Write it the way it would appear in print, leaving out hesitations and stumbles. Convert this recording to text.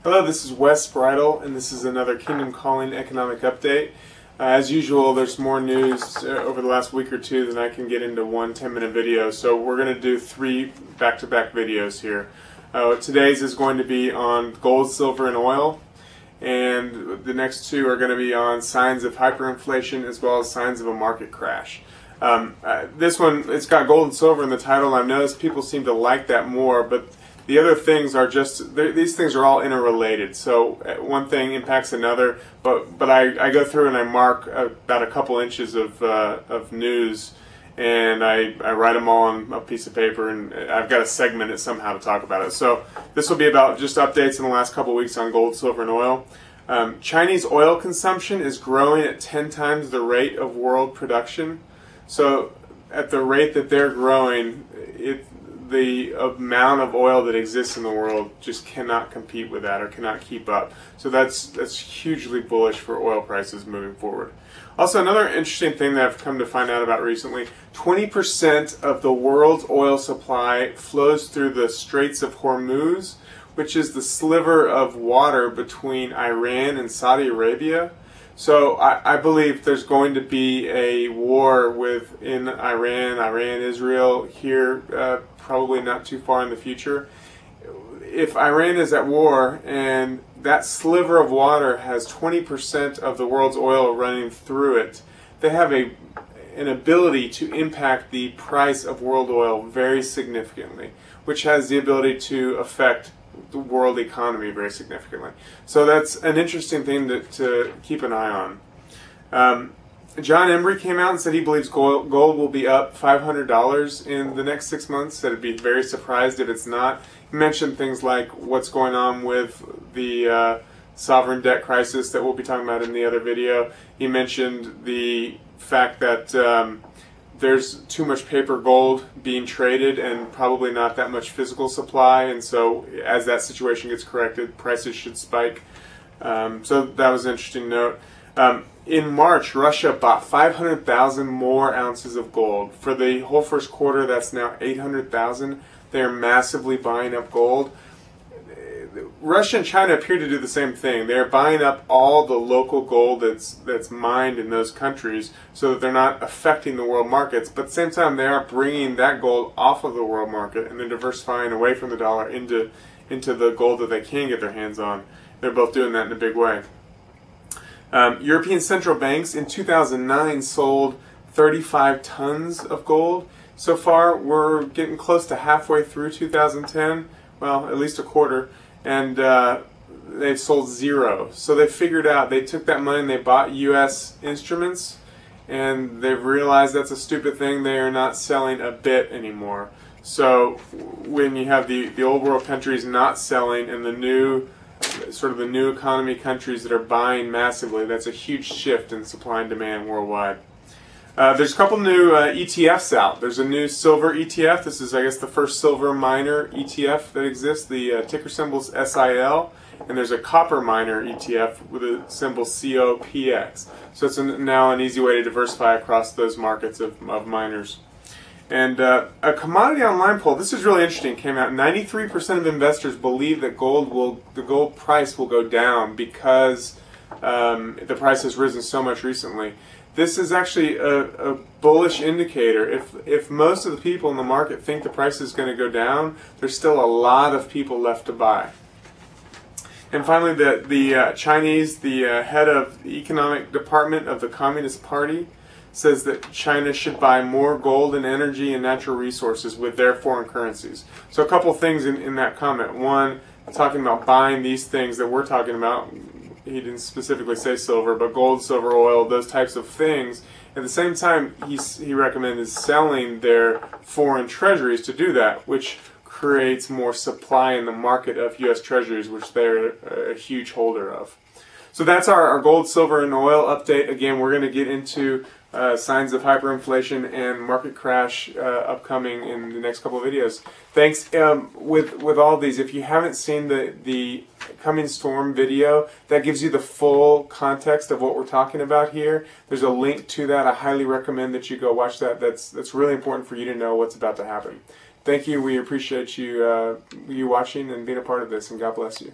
Hello, this is Wes Bridle, and this is another Kingdom Calling economic update. As usual, there's more news over the last week or two than I can get into one 10-minute video, so we're going to do three back-to-back videos here. Today's is going to be on gold, silver, and oil, and the next two are going to be on signs of hyperinflation as well as signs of a market crash. This one, it's got gold and silver in the title. I've noticed people seem to like that more, but the other things are just, these things are all interrelated. So one thing impacts another, but I go through and I mark about a couple inches of news, and I write them all on a piece of paper, and I've got to segment it somehow to talk about it. So this will be about just updates in the last couple weeks on gold, silver, and oil. Chinese oil consumption is growing at 10 times the rate of world production. So at the rate that they're growing, the amount of oil that exists in the world just cannot compete with that or cannot keep up. So that's hugely bullish for oil prices moving forward. Also, another interesting thing that I've come to find out about recently, 20% of the world's oil supply flows through the Straits of Hormuz, which is the sliver of water between Iran and Saudi Arabia. So I believe there's going to be a war in Iran, Israel here, probably not too far in the future. If Iran is at war and that sliver of water has 20% of the world's oil running through it, they have an ability to impact the price of world oil very significantly, which has the ability to affect the world economy very significantly. So that's an interesting thing to keep an eye on. John Embry came out and said he believes gold will be up $500 in the next 6 months, that he'd be very surprised if it's not. He mentioned things like what's going on with the sovereign debt crisis that we'll be talking about in the other video. He mentioned the fact that there's too much paper gold being traded and probably not that much physical supply, and so as that situation gets corrected, prices should spike. So that was an interesting note. In March, Russia bought 500,000 more ounces of gold. For the whole first quarter, that's now 800,000. They're massively buying up gold. Russia and China appear to do the same thing. They're buying up all the local gold that's mined in those countries so that they're not affecting the world markets. But at the same time, they are bringing that gold off of the world market, and they're diversifying away from the dollar into the gold that they can get their hands on. They're both doing that in a big way. European central banks in 2009 sold 35 tons of gold. So far, we're getting close to halfway through 2010, well, at least a quarter, and they've sold zero. So they figured out, they took that money and they bought U.S. instruments, and they've realized that's a stupid thing. They are not selling a bit anymore. So when you have the old world countries not selling and the new economy countries that are buying massively, that's a huge shift in supply and demand worldwide. There's a couple new ETFs out. There's a new silver ETF. This is, I guess, the first silver miner ETF that exists. The ticker symbol is SIL. And there's a copper miner ETF with the symbol COPX. So it's now an easy way to diversify across those markets of miners. And a commodity online poll, this is really interesting, came out. 93% of investors believe that the gold price will go down because the price has risen so much recently. This is actually a bullish indicator. If most of the people in the market think the price is going to go down, there's still a lot of people left to buy. And finally, the Chinese, the head of the economic department of the Communist Party, says that China should buy more gold and energy and natural resources with their foreign currencies. So a couple things in that comment. One, talking about buying these things that we're talking about. He didn't specifically say silver, but gold, silver, oil, those types of things. At the same time, he recommended selling their foreign treasuries to do that, which creates more supply in the market of U.S. treasuries, which they're a huge holder of. So that's our gold, silver, and oil update. Again, we're going to get into signs of hyperinflation and market crash upcoming in the next couple of videos. Thanks. With all these, if you haven't seen the coming storm video, that gives you the full context of what we're talking about here. There's a link to that. I highly recommend that you go watch that. That's really important for you to know what's about to happen. Thank you. We appreciate you watching and being a part of this, and God bless you.